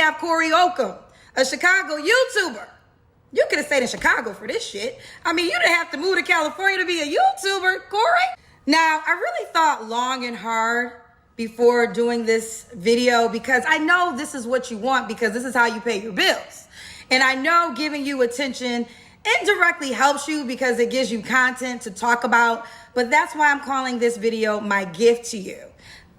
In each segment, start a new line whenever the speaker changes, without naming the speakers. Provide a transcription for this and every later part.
have Cory Holcombe, a Chicago YouTuber. You could have stayed in Chicago for this shit. I mean, you didn't have to move to California to be a YouTuber, Cory. Now, I really thought long and hard before doing this video because I know this is what you want because this is how you pay your bills. And I know giving you attention indirectly helps you because it gives you content to talk about, but that's why I'm calling this video my gift to you.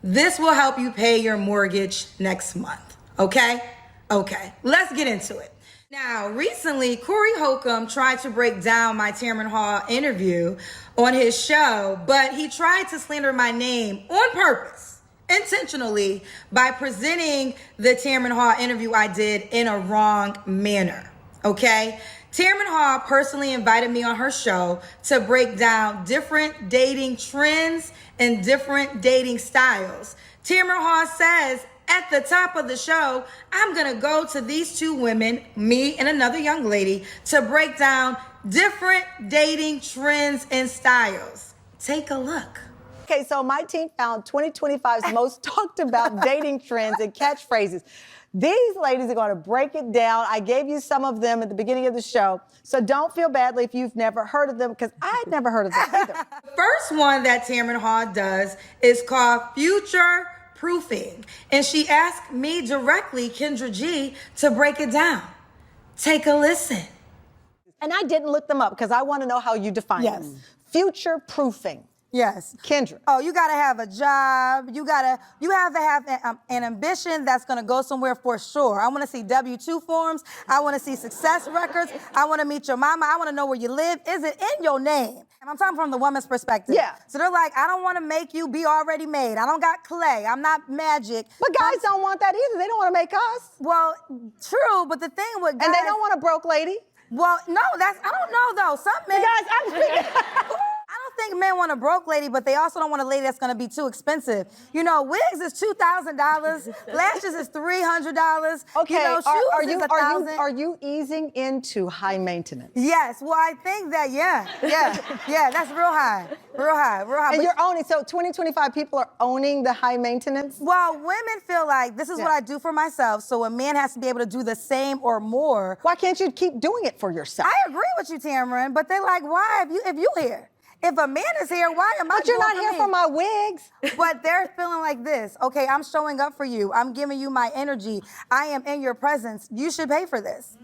This will help you pay your mortgage next month, okay? Okay, let's get into it. Now, recently, Cory Holcombe tried to break down my Tamron Hall interview on his show, but he tried to slander my name on purpose, intentionally, by presenting the Tamron Hall interview I did in a wrong manner, okay? Tamron Hall personally invited me on her show to break down different dating trends and different dating styles. Tamron Hall says at the top of the show, I'm gonna go to these two women, me and another young lady, to break down different dating trends and styles. Take a look.
Okay, so my team found 2025's most talked about dating trends and catchphrases. These ladies are going to break it down. I gave you some of them at the beginning of the show, so don't feel badly if you've never heard of them, because I had never heard of them either.
The first one that Tamron Hall does is called future proofing, and she asked me directly, Kendra G, to break it down. Take a listen.
And I didn't look them up because I want to know how you define them. Future proofing.
Yes.
Kendra.
Oh, you gotta have a job. You have to have an ambition that's gonna go somewhere for sure. I wanna see W-2 forms. I wanna see success records. I wanna meet your mama. I wanna know where you live. Is it in your name? And I'm talking from the woman's perspective.
Yeah.
So they're like, I don't wanna make you be already made. I don't got clay. I'm not magic.
But guys don't want that either. They don't want to make us.
Well, true, but the thing with guys...
And they don't want a broke lady.
Well, no, I don't know though. Some men...
Guys, I'm speaking...
I think men want a broke lady, but they also don't want a lady that's gonna be too expensive. You know, wigs is $2,000, lashes is $300.
Okay,
you know, shoes is $1,000.
Are you easing into high maintenance?
Yes, well, I think that, yeah, that's real high.
And you're owning, so 2025 people are owning the high maintenance?
Well, women feel like this is what I do for myself, so a man has to be able to do the same or more.
Why can't you keep doing it for yourself?
I agree with you, Tamron, but they're like, why if you here? If a man is here, why am I
But you're not here for my wigs.
But they're feeling like this. Okay, I'm showing up for you. I'm giving you my energy. I am in your presence. You should pay for this.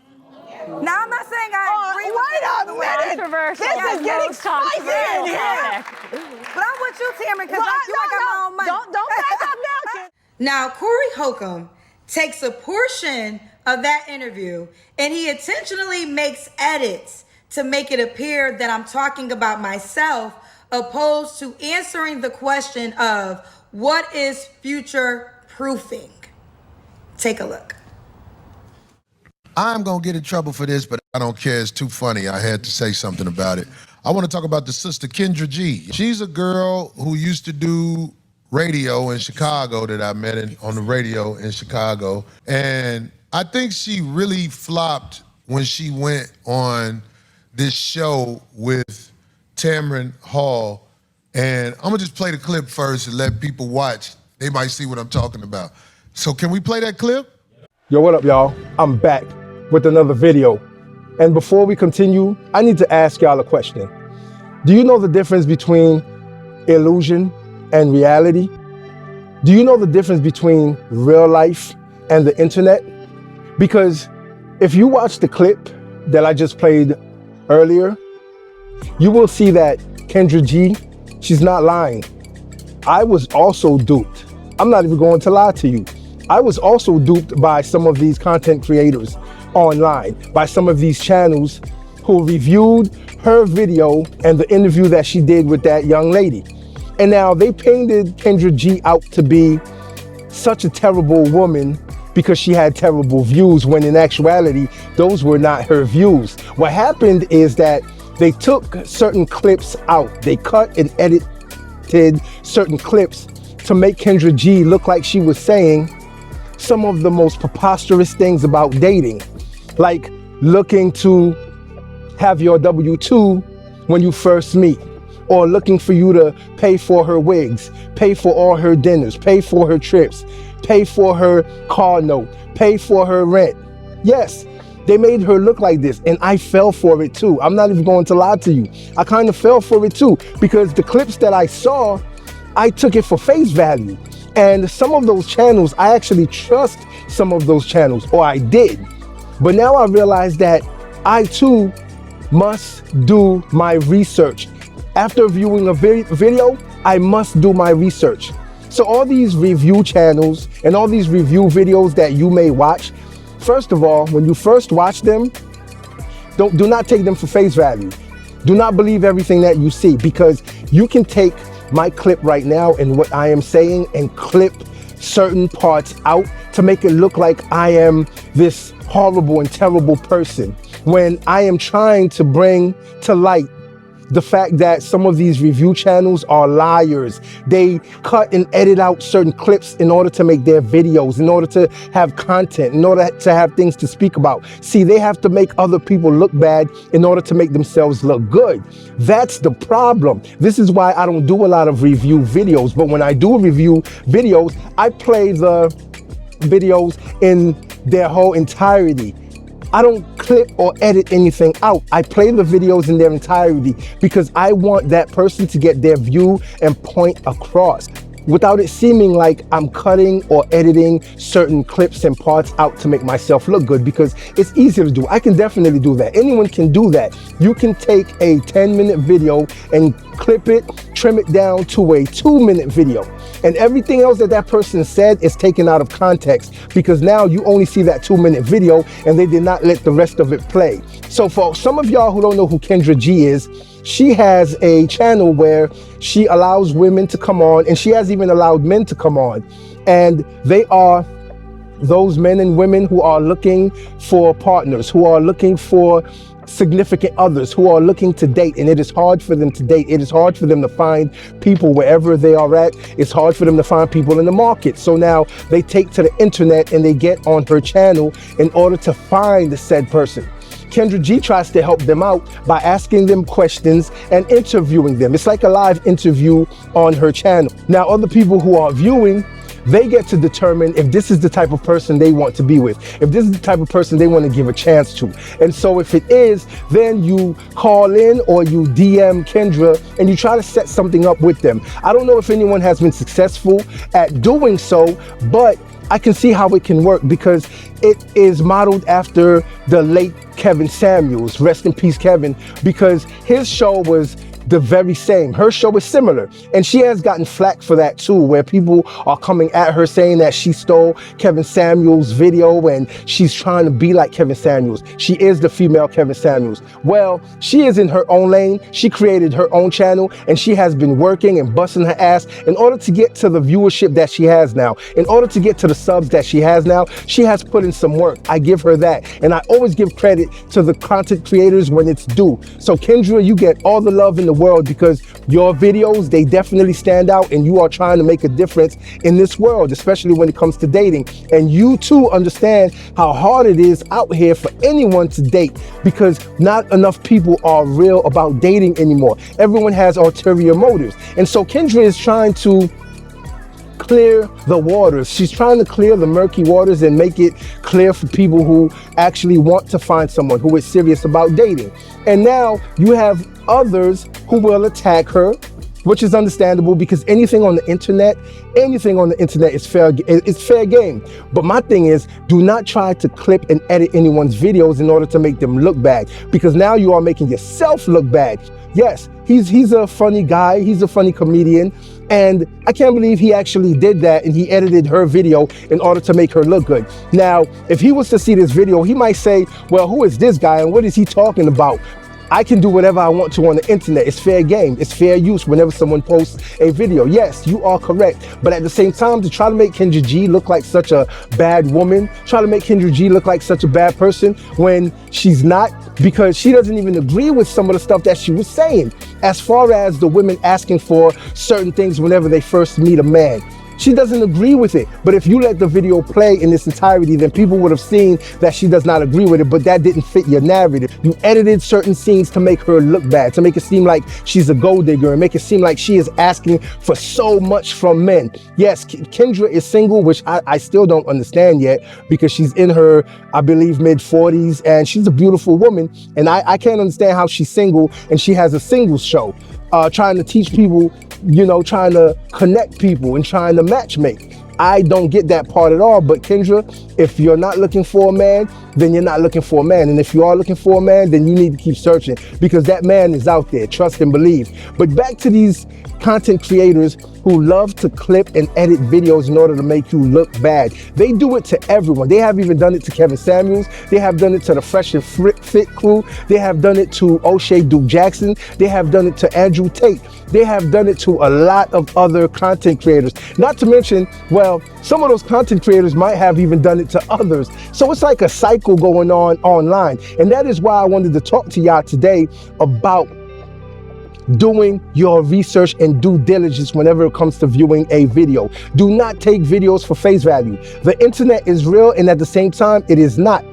Now, I'm not saying I agree with
wait a minute. This is getting spicy in here.
But I'm with you, Tamron, because I got my own money.
Don't back up now, kid.
Now, Cory Holcombe takes a portion of that interview and he intentionally makes edits to make it appear that I'm talking about myself, opposed to answering the question of what is future proofing. Take a look.
I'm gonna get in trouble for this, but I don't care. It's too funny. I had to say something about it. I want to talk about the sister Kendra G. She's a girl who used to do radio in Chicago that I met on the radio in Chicago. And I think she really flopped when she went on this show with Tamron Hall. And I'm gonna just play the clip first and let people watch. They might see what I'm talking about. So can we play that clip?
Yo, what up, y'all? I'm back with another video. And before we continue, I need to ask y'all a question. Do you know the difference between illusion and reality? Do you know the difference between real life and the internet? Because if you watch the clip that I just played earlier, you will see that Kendra G, she's not lying. I was also duped. I'm not even going to lie to you. I was also duped by some of these content creators online, by some of these channels who reviewed her video and the interview that she did with that young lady. And now they painted Kendra G out to be such a terrible woman because she had terrible views, when in actuality, those were not her views. What happened is that they took certain clips out. They cut and edited certain clips to make Kendra G look like she was saying some of the most preposterous things about dating, like looking to have your W-2 when you first meet, or looking for you to pay for her wigs, pay for all her dinners, pay for her trips, pay for her car note, pay for her rent. Yes, they made her look like this, and I fell for it too. I'm not even going to lie to you. I kind of fell for it too, because the clips that I saw, I took it for face value. And some of those channels, I actually trust some of those channels, or I did. But now I realize that I too must do my research. After viewing a video, I must do my research. So all these review channels and all these review videos that you may watch, first of all, when you first watch them, do not take them for face value. Do not believe everything that you see, because you can take my clip right now and what I am saying and clip certain parts out to make it look like I am this horrible and terrible person, when I am trying to bring to light the fact that some of these review channels are liars. They cut and edit out certain clips in order to make their videos, in order to have content, in order to have things to speak about. See, they have to make other people look bad in order to make themselves look good. That's the problem. This is why I don't do a lot of review videos, but when I do review videos, I play the videos in their whole entirety. I don't clip or edit anything out. I play the videos in their entirety because I want that person to get their view and point across, without it seeming like I'm cutting or editing certain clips and parts out to make myself look good, because it's easier to do. I can definitely do that. Anyone can do that. You can take a 10-minute video and clip it, trim it down to a 2-minute video. And everything else that that person said is taken out of context, because now you only see that 2-minute video and they did not let the rest of it play. So for some of y'all who don't know who Kendra G is, she has a channel where she allows women to come on, and she has even allowed men to come on. And they are those men and women who are looking for partners, who are looking for significant others, who are looking to date, and it is hard for them to date. It is hard for them to find people wherever they are at. It's hard for them to find people in the market. So now they take to the internet and they get on her channel in order to find the said person. Kendra G tries to help them out by asking them questions and interviewing them. It's like a live interview on her channel. Now, other people who are viewing, they get to determine if this is the type of person they want to be with, if this is the type of person they want to give a chance to. And so if it is, then you call in or you DM Kendra and you try to set something up with them. I don't know if anyone has been successful at doing so, but I can see how it can work, because it is modeled after the late Kevin Samuels, rest in peace Kevin, because his show was the very same. Her show is similar, and she has gotten flack for that too, where people are coming at her saying that she stole Kevin Samuels' video and she's trying to be like Kevin Samuels. She is the female Kevin Samuels. Well, she is in her own lane. She created her own channel, and she has been working and busting her ass in order to get to the viewership that she has now, in order to get to the subs that she has now. She has put in some work. I give her that, and I always give credit to the content creators when it's due. So Kendra, you get all the love in the world, because your videos, they definitely stand out, and you are trying to make a difference in this world, especially when it comes to dating. And you too understand how hard it is out here for anyone to date, because not enough people are real about dating anymore. Everyone has ulterior motives. And so Kendra is trying to clear the waters. She's trying to clear the murky waters and make it clear for people who actually want to find someone who is serious about dating. And now you have others who will attack her, which is understandable, because anything on the internet is fair game. But my thing is, do not try to clip and edit anyone's videos in order to make them look bad, because now you are making yourself look bad. Yes, he's a funny guy, he's a funny comedian, and I can't believe he actually did that, and he edited her video in order to make her look good. Now, if he was to see this video, he might say, well, who is this guy and what is he talking about? I can do whatever I want to on the internet. It's fair game. It's fair use whenever someone posts a video. Yes, you are correct. But at the same time, to try to make Kendra G look like such a bad woman, try to make Kendra G look like such a bad person when she's not, because she doesn't even agree with some of the stuff that she was saying, as far as the women asking for certain things whenever they first meet a man. She doesn't agree with it. But if you let the video play in its entirety, then people would have seen that she does not agree with it, but that didn't fit your narrative. You edited certain scenes to make her look bad, to make it seem like she's a gold digger, and make it seem like she is asking for so much from men. Yes, Kendra is single, which I still don't understand yet, because she's in her, I believe, mid-40s, and she's a beautiful woman, and I can't understand how she's single and she has a singles show, trying to teach people, you know, trying to connect people and trying to matchmake. I don't get that part at all. But Kendra, if you're not looking for a man, then you're not looking for a man. And if you are looking for a man, then you need to keep searching, because that man is out there. Trust and believe. But back to these content creators who love to clip and edit videos in order to make you look bad. They do it to everyone. They have even done it to Kevin Samuels. They have done it to the Fresh and Fit crew. They have done it to O'Shea Duke Jackson. They have done it to Andrew Tate. They have done it to a lot of other content creators. Not to mention, well, some of those content creators might have even done it to others. So it's like a cycle going on online. And that is why I wanted to talk to y'all today about doing your research and due diligence whenever it comes to viewing a video. Do not take videos for face value. The internet is real, and at the same time, it is not.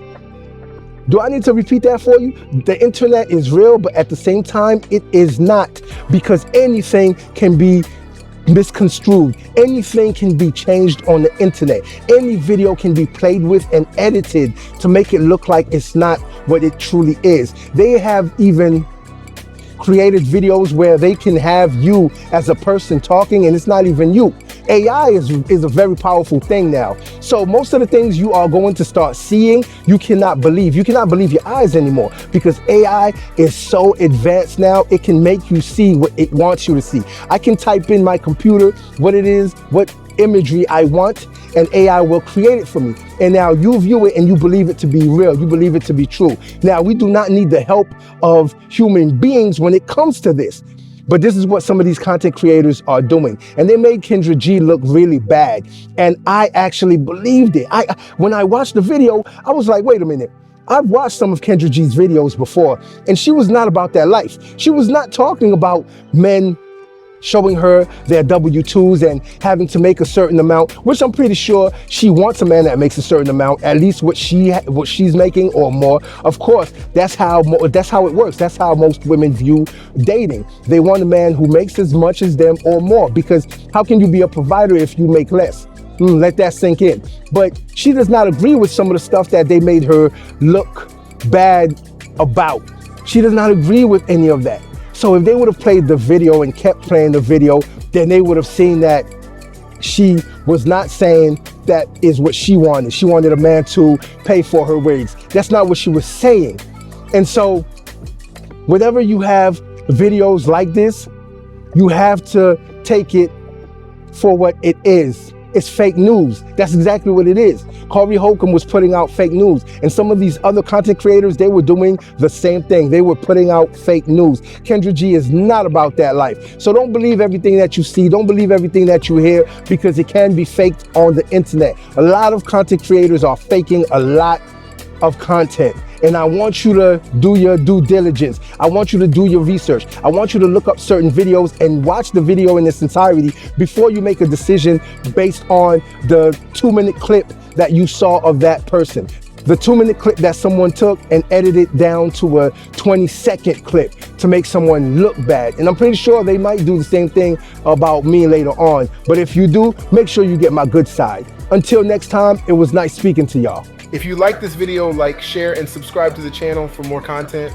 Do I need to repeat that for you? The internet is real, but at the same time, it is not, because anything can be misconstrued. Anything can be changed on the internet. Any video can be played with and edited to make it look like it's not what it truly is. They have even created videos where they can have you as a person talking and it's not even you. AI is a very powerful thing now. So most of the things you are going to start seeing, you cannot believe. You cannot believe your eyes anymore, because AI is so advanced now, it can make you see what it wants you to see. I can type in my computer what it is, what imagery I want, and AI will create it for me. And now you view it and you believe it to be real. You believe it to be true. Now, we do not need the help of human beings when it comes to this. But this is what some of these content creators are doing. And they made Kendra G look really bad. And I actually believed it. When I watched the video, I was like, wait a minute. I've watched some of Kendra G's videos before, and she was not about that life. She was not talking about men showing her their W-2s and having to make a certain amount, which I'm pretty sure she wants a man that makes a certain amount, at least what she's making or more. Of course, that's how it works. That's how most women view dating. They want a man who makes as much as them or more, because how can you be a provider if you make less? Let that sink in. But she does not agree with some of the stuff that they made her look bad about. She does not agree with any of that. So if they would have played the video and kept playing the video, then they would have seen that she was not saying that is what she wanted. She wanted a man to pay for her wigs. That's not what she was saying. And so whenever you have videos like this, you have to take it for what it is. It's fake news. That's exactly what it is. Cory Holcombe was putting out fake news. And some of these other content creators, they were doing the same thing. They were putting out fake news. Kendra G is not about that life. So don't believe everything that you see. Don't believe everything that you hear, because it can be faked on the internet. A lot of content creators are faking a lot of content. And I want you to do your due diligence. I want you to do your research. I want you to look up certain videos and watch the video in its entirety before you make a decision based on the 2-minute clip that you saw of that person. The 2-minute clip that someone took and edited down to a 20-second clip to make someone look bad. And I'm pretty sure they might do the same thing about me later on. But if you do, make sure you get my good side. Until next time, it was nice speaking to y'all.
If you like this video, like, share, and subscribe to the channel for more content.